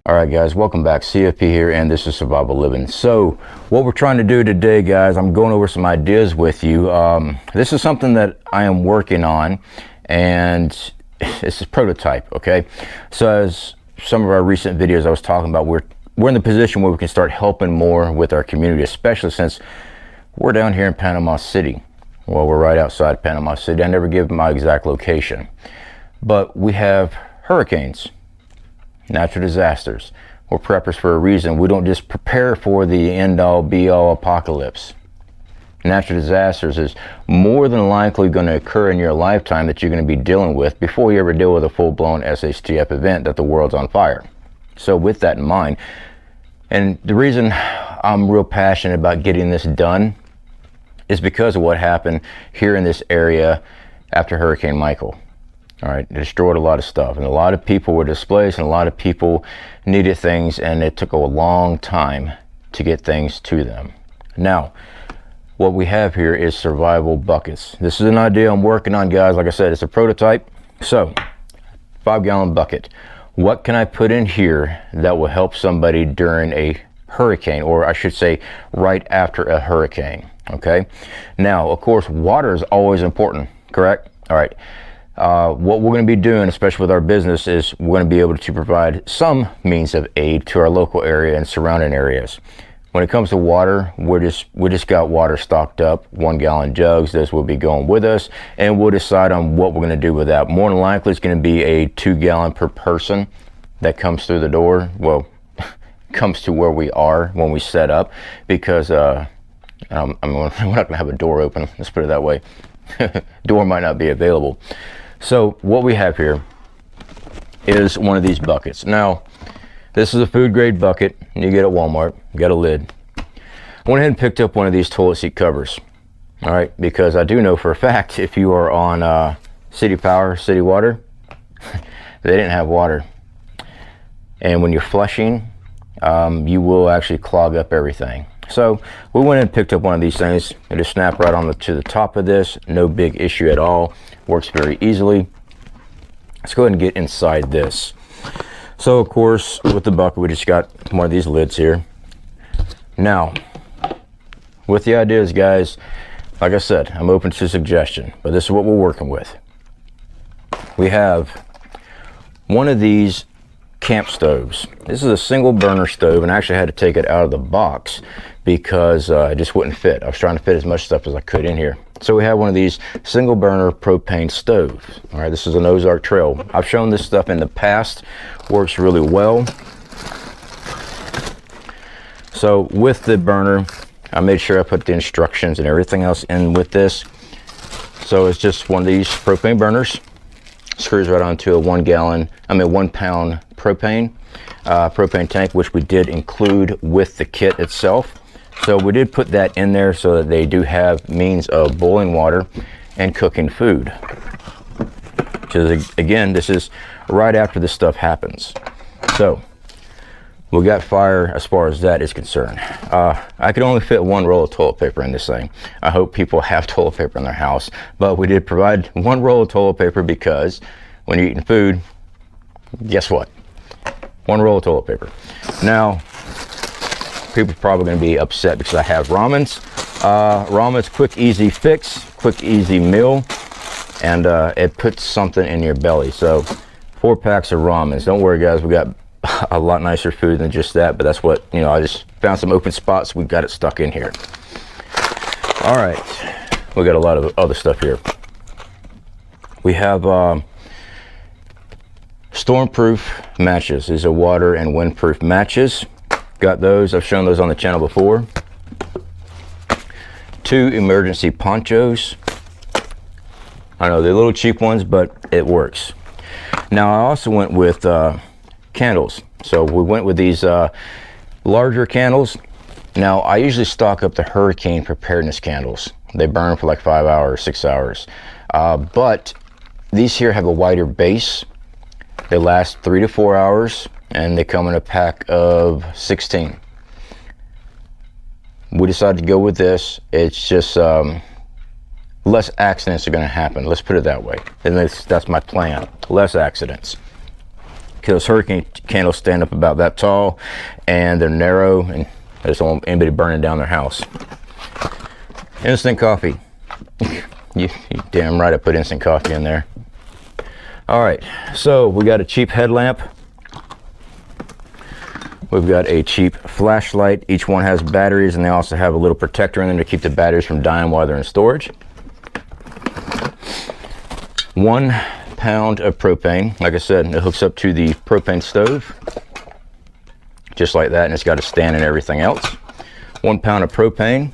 All right, guys, welcome back. CFP here, and this is Survival Living. So what we're trying to do today, guys, I'm going over some ideas with you. This is something that I am working on, and it's a prototype, okay? So as some of our recent videos I was talking about, we're in the position where we can start helping more with our community, especially since we're down here in Panama City. Well, we're right outside Panama City. I never give my exact location, but we have hurricanes, natural disasters. We're preppers for a reason. We don't just prepare for the end-all be-all apocalypse. Natural disasters is more than likely going to occur in your lifetime that you're going to be dealing with before you ever deal with a full-blown SHTF event that the world's on fire. So with that in mind, and the reason I'm real passionate about getting this done is because of what happened here in this area after Hurricane Michael. All right, it destroyed a lot of stuff, and a lot of people were displaced, and a lot of people needed things, and it took a long time to get things to them. Now, what we have here is survival buckets. This is an idea I'm working on, guys. Like I said, it's a prototype. So, 5-gallon bucket. What can I put in here that will help somebody during a hurricane, or I should say right after a hurricane? Okay, now of course water is always important, correct? All right, what we're going to be doing, especially with our business, is we're going to be able to provide some means of aid to our local area and surrounding areas. When it comes to water, we just got water stocked up, 1-gallon jugs. This will be going with us, and we'll decide on what we're going to do with that. More than likely it's going to be a 2-gallon per person that comes through the door. Well, comes to where we are when we set up, because I mean, we're not going to have a door open, let's put it that way. Door might not be available. So what we have here is one of these buckets. Now, this is a food grade bucket you get at Walmart. You got a lid. I went ahead and picked up one of these toilet seat covers. All right, because I do know for a fact if you are on city power, city water, they didn't have water. And when you're flushing, you will actually clog up everything. So we went and picked up one of these things. It just snapped right on to the top of this. No big issue at all. Works very easily. Let's go ahead and get inside this. So of course, with the bucket, we just got one of these lids here. Now, with the ideas, guys, like I said, I'm open to suggestion, but this is what we're working with. We have one of these camp stoves. This is a single burner stove, and I actually had to take it out of the box because it just wouldn't fit. I was trying to fit as much stuff as I could in here. So we have one of these single burner propane stoves. All right, this is an Ozark Trail. I've shown this stuff in the past, works really well. So with the burner, I made sure I put the instructions and everything else in with this. So it's just one of these propane burners. Screws right onto a 1 pound propane tank, which we did include with the kit itself. So we did put that in there so that they do have means of boiling water and cooking food. Because again, this is right after this stuff happens. So we got fire as far as that is concerned. I could only fit 1 roll of toilet paper in this thing. I hope people have toilet paper in their house, but we did provide 1 roll of toilet paper because when you're eating food, guess what? 1 roll of toilet paper. Now, people are probably going to be upset because I have ramens. Ramen's quick, easy fix, quick, easy meal, and it puts something in your belly. So 4 packs of ramens. Don't worry, guys, we got a lot nicer food than just that, but that's what, you know, I just found some open spots. We got it stuck in here. All right, we got a lot of other stuff here. We have stormproof matches. These are water and windproof matches. Got those. I've shown those on the channel before. 2 emergency ponchos. I know they're little cheap ones, but it works. Now I also went with candles. So we went with these larger candles. Now I usually stock up the hurricane preparedness candles. They burn for like 5 hours, 6 hours. But these here have a wider base. They last 3 to 4 hours, and they come in a pack of 16. We decided to go with this. It's just less accidents are going to happen. Let's put it that way. And that's my plan. Less accidents. Those hurricane candles stand up about that tall, and they're narrow, and I just don't want anybody burning down their house. Instant coffee. you damn right I put instant coffee in there. All right, so we got a cheap headlamp. We've got a cheap flashlight. Each one has batteries, and they also have a little protector in them to keep the batteries from dying while they're in storage. 1 pound of propane. Like I said, it hooks up to the propane stove, just like that, and it's got a stand and everything else. 1 pound of propane.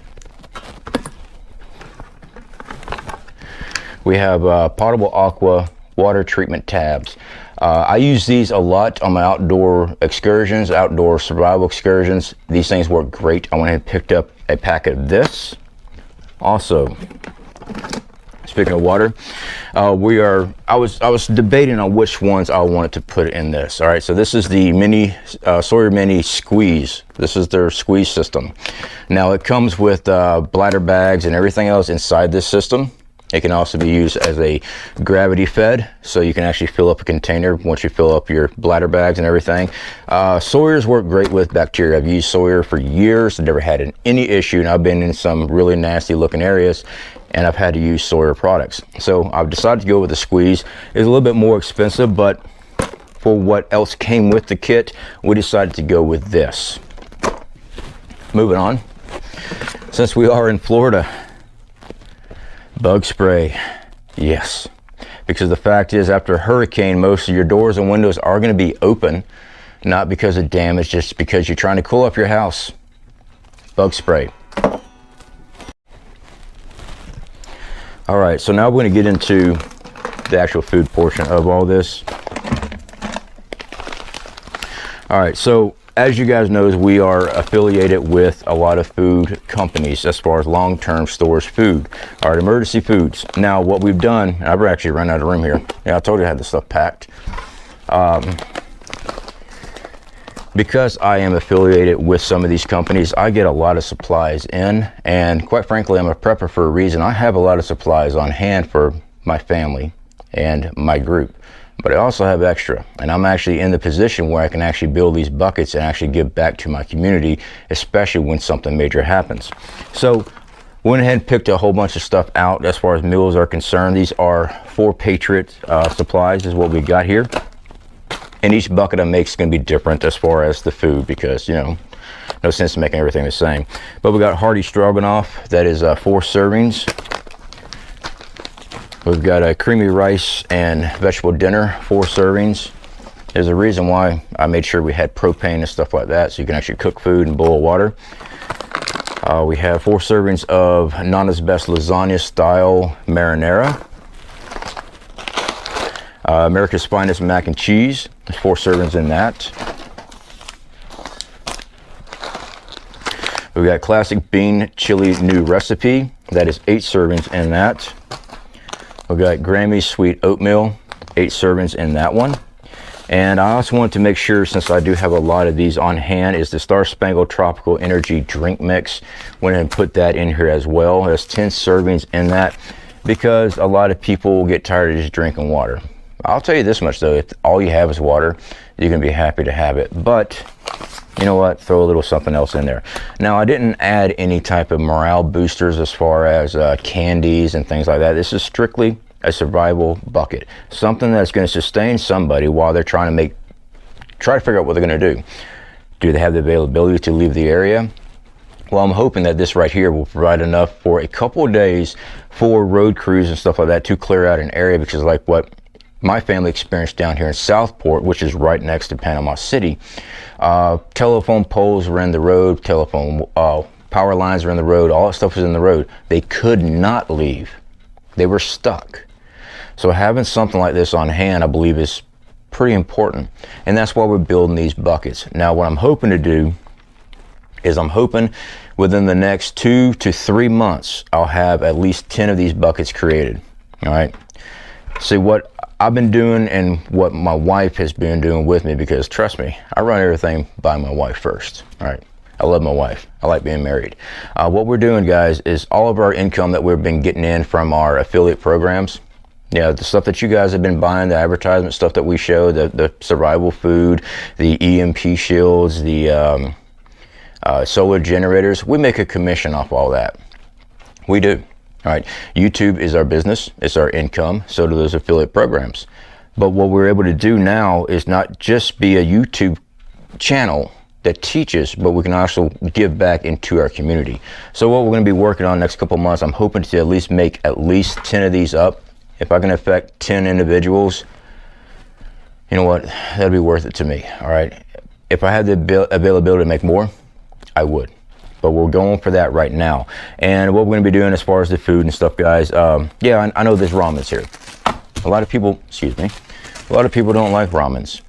We have potable aqua water treatment tabs. I use these a lot on my outdoor excursions, outdoor survival excursions. These things work great. I went ahead and picked up a packet of this. Also, speaking of water, I was debating on which ones I wanted to put in this. All right, so this is the mini Sawyer Mini Squeeze. This is their squeeze system. Now it comes with bladder bags and everything else inside this system. It can also be used as a gravity fed, so you can actually fill up a container once you fill up your bladder bags and everything. Sawyers work great with bacteria. I've used Sawyer for years. I've never had any issue, and I've been in some really nasty looking areas, and I've had to use Sawyer products. So I've decided to go with the squeeze. It's a little bit more expensive, but for what else came with the kit, we decided to go with this. Moving on. Since we are in Florida, bug spray, yes, because the fact is, after a hurricane, most of your doors and windows are going to be open, not because of damage, just because you're trying to cool up your house. Bug spray. All right, so now we're going to get into the actual food portion of all this. All right, so as you guys know, we are affiliated with a lot of food companies as far as long-term storage food. All right, emergency foods. Now, what we've done, I've actually run out of room here. Yeah, I told you I had this stuff packed. Because I am affiliated with some of these companies, I get a lot of supplies in, and quite frankly, I'm a prepper for a reason. I have a lot of supplies on hand for my family and my group, but I also have extra, and I'm actually in the position where I can actually build these buckets and actually give back to my community, especially when something major happens. So went ahead and picked a whole bunch of stuff out as far as meals are concerned. These are 4 Patriot supplies is what we got here, and each bucket I make is going to be different as far as the food, because, you know, no sense in making everything the same. But we got hearty stroganoff. That is 4 servings. We've got a creamy rice and vegetable dinner, 4 servings. There's a reason why I made sure we had propane and stuff like that, so you can actually cook food and boil water. We have 4 servings of Nana's Best lasagna style marinara. America's Finest mac and cheese. There's 4 servings in that. We've got classic bean chili new recipe. That is 8 servings in that. We've got Grammy's sweet oatmeal, 8 servings in that one. And I also wanted to make sure, since I do have a lot of these on hand, is the Star Spangled Tropical Energy drink mix. Went ahead and put that in here as well. There's 10 servings in that, because a lot of people get tired of just drinking water. I'll tell you this much though, if all you have is water, you're gonna be happy to have it. But you know what, throw a little something else in there. Now, I didn't add any type of morale boosters as far as candies and things like that. This is strictly a survival bucket, something that's going to sustain somebody while they're try to figure out what they're going to do. Do they have the availability to leave the area? Well, I'm hoping that this right here will provide enough for a couple of days for road crews and stuff like that to clear out an area, because like what my family experienced down here in Southport, which is right next to Panama City, telephone poles were in the road, power lines were in the road, all that stuff was in the road. They could not leave. They were stuck. So having something like this on hand, I believe, is pretty important, and that's why we're building these buckets. Now, what I'm hoping to do is I'm hoping within the next 2 to 3 months, I'll have at least 10 of these buckets created. All right. See, what I've been doing and what my wife has been doing with me, because trust me, I run everything by my wife first. All right. I love my wife. I like being married. What we're doing, guys, is all of our income that we've been getting in from our affiliate programs, Yeah, the stuff that you guys have been buying, the advertisement stuff that we show, the survival food, the EMP shields, the solar generators, we make a commission off all that. We do. All right. YouTube is our business. It's our income. So do those affiliate programs. But what we're able to do now is not just be a YouTube channel that teaches, but we can also give back into our community. So what we're going to be working on next couple months, I'm hoping to at least make at least 10 of these up. If I can affect 10 individuals, you know what, that'll be worth it to me. All right. If I had the availability to make more, I would. But we're going for that right now. And what we're going to be doing as far as the food and stuff, guys, yeah, I know there's ramens here. A lot of people, excuse me, a lot of people don't like ramens.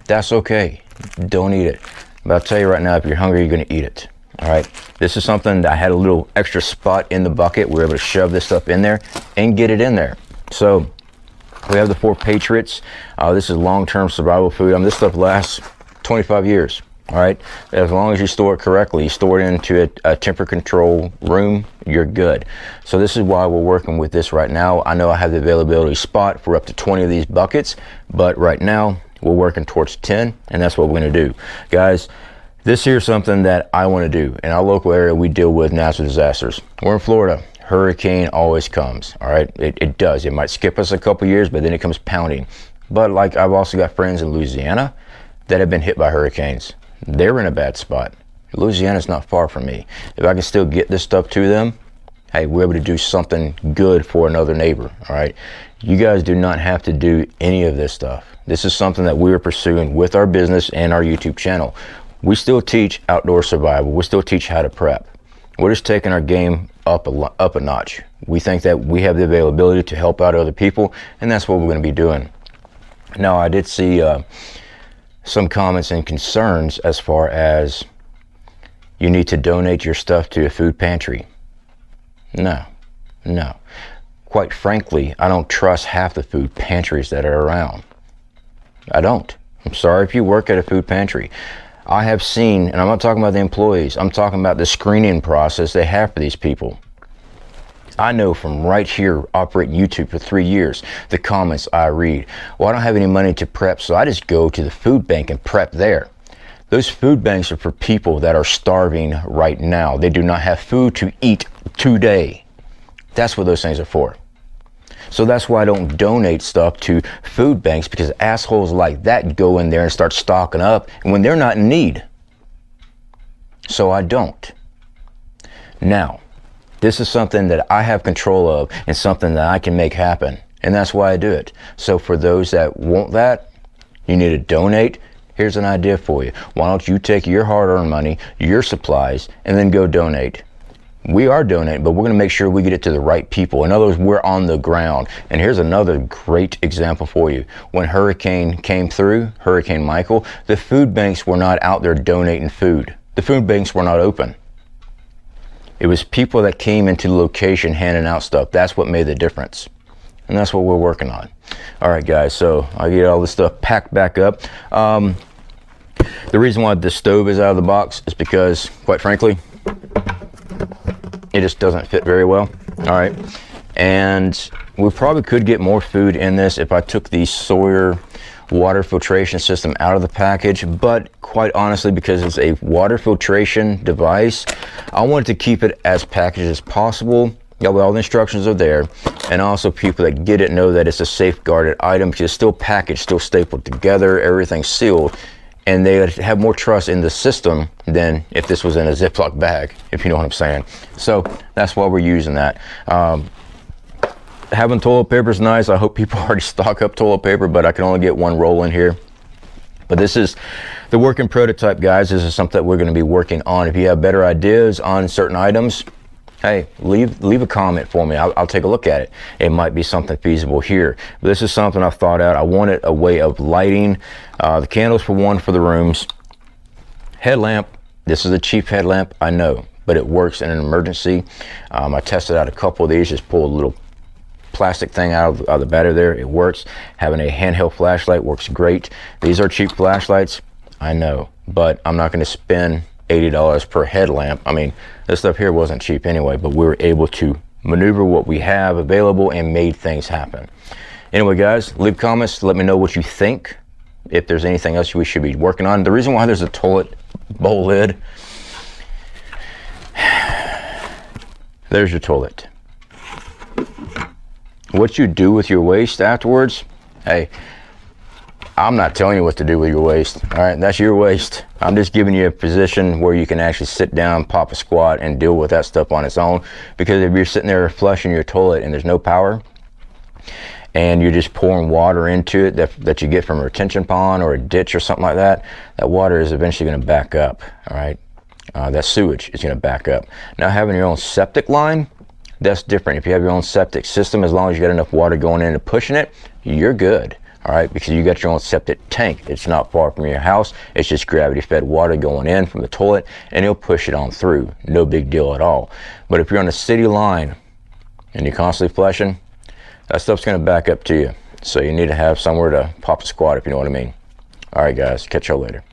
That's okay. Don't eat it. But I'll tell you right now, if you're hungry, you're going to eat it. All right. This is something that I had a little extra spot in the bucket. We were able to shove this stuff in there and get it in there. So we have the 4 Patriots. This is long-term survival food. This stuff lasts 25 years. All right. As long as you store it correctly, you store it into a temperature control room, you're good. So this is why we're working with this right now. I know I have the availability spot for up to 20 of these buckets, but right now we're working towards 10, and that's what we're going to do. Guys, this here's something that I want to do. In our local area, we deal with natural disasters. We're in Florida. Hurricane always comes. All right. It does. It might skip us a couple years, but then it comes pounding. But like, I've also got friends in Louisiana that have been hit by hurricanes. They're in a bad spot. Louisiana's not far from me. If I can still get this stuff to them, hey, we're able to do something good for another neighbor. All right. You guys do not have to do any of this stuff. This is something that we're pursuing with our business and our YouTube channel. We still teach outdoor survival. We still teach how to prep. We're just taking our game up a notch. We think that we have the availability to help out other people, and that's what we're going to be doing. Now, I did see some comments and concerns as far as you need to donate your stuff to a food pantry. No. Quite frankly, I don't trust half the food pantries that are around. I don't. I'm sorry if you work at a food pantry. I have seen, and I'm not talking about the employees, I'm talking about the screening process they have for these people. I know from right here, operating YouTube for 3 years, the comments I read. Well, I don't have any money to prep, so I just go to the food bank and prep there. Those food banks are for people that are starving right now. They do not have food to eat today. That's what those things are for. So that's why I don't donate stuff to food banks, because assholes like that go in there and start stocking up when they're not in need. So I don't. Now, this is something that I have control of and something that I can make happen. And that's why I do it. So for those that want that, you need to donate. Here's an idea for you. Why don't you take your hard-earned money, your supplies, and then go donate? We are donating, but we're going to make sure we get it to the right people. In other words, we're on the ground. And here's another great example for you. When Hurricane came through, Hurricane Michael, the food banks were not out there donating food. The food banks were not open. It was people that came into the location handing out stuff. That's what made the difference. And that's what we're working on. All right, guys, so I'll get all this stuff packed back up. The reason why the stove is out of the box is because, quite frankly, it just doesn't fit very well. All right. And we probably could get more food in this if I took the Sawyer water filtration system out of the package, but quite honestly, because it's a water filtration device, I wanted to keep it as packaged as possible. That way all the instructions are there, and also people that get it know that it's a safeguarded item, because it's still packaged, still stapled together, everything's sealed, and they have more trust in the system than if this was in a Ziploc bag, if you know what I'm saying. So that's why we're using that. Having toilet paper is nice. I hope people already stock up toilet paper, but I can only get one roll in here. But this is the working prototype, guys. This is something that we're going to be working on. If you have better ideas on certain items, hey, leave a comment for me. I'll take a look at it. It might be something feasible here. But this is something I've thought out. I wanted a way of lighting. The candles for one for the rooms. Headlamp. This is a cheap headlamp, I know, but it works in an emergency. I tested out a couple of these. Just pull a little plastic thing out of the battery there. It works. Having a handheld flashlight works great. These are cheap flashlights, I know, but I'm not going to spend $80 per headlamp. I mean, this stuff here wasn't cheap anyway, but we were able to maneuver what we have available and made things happen. Anyway, guys, leave comments. Let me know what you think. If there's anything else we should be working on. The reason why there's a toilet bowl lid, there's your toilet. What you do with your waste afterwards, hey, I'm not telling you what to do with your waste. All right, that's your waste. I'm just giving you a position where you can actually sit down, pop a squat, and deal with that stuff on its own. Because if you're sitting there flushing your toilet and there's no power, and you're just pouring water into it that you get from a retention pond or a ditch or something like that, that water is eventually going to back up. All right, that sewage is going to back up. Now, having your own septic line, that's different. If you have your own septic system, as long as you got enough water going in and pushing it, you're good. All right, because you got your own septic tank. It's not far from your house. It's just gravity fed water going in from the toilet, and it'll push it on through. No big deal at all. But if you're on a city line and you're constantly flushing, that stuff's going to back up to you. So you need to have somewhere to pop a squat, if you know what I mean. All right, guys, catch y'all later.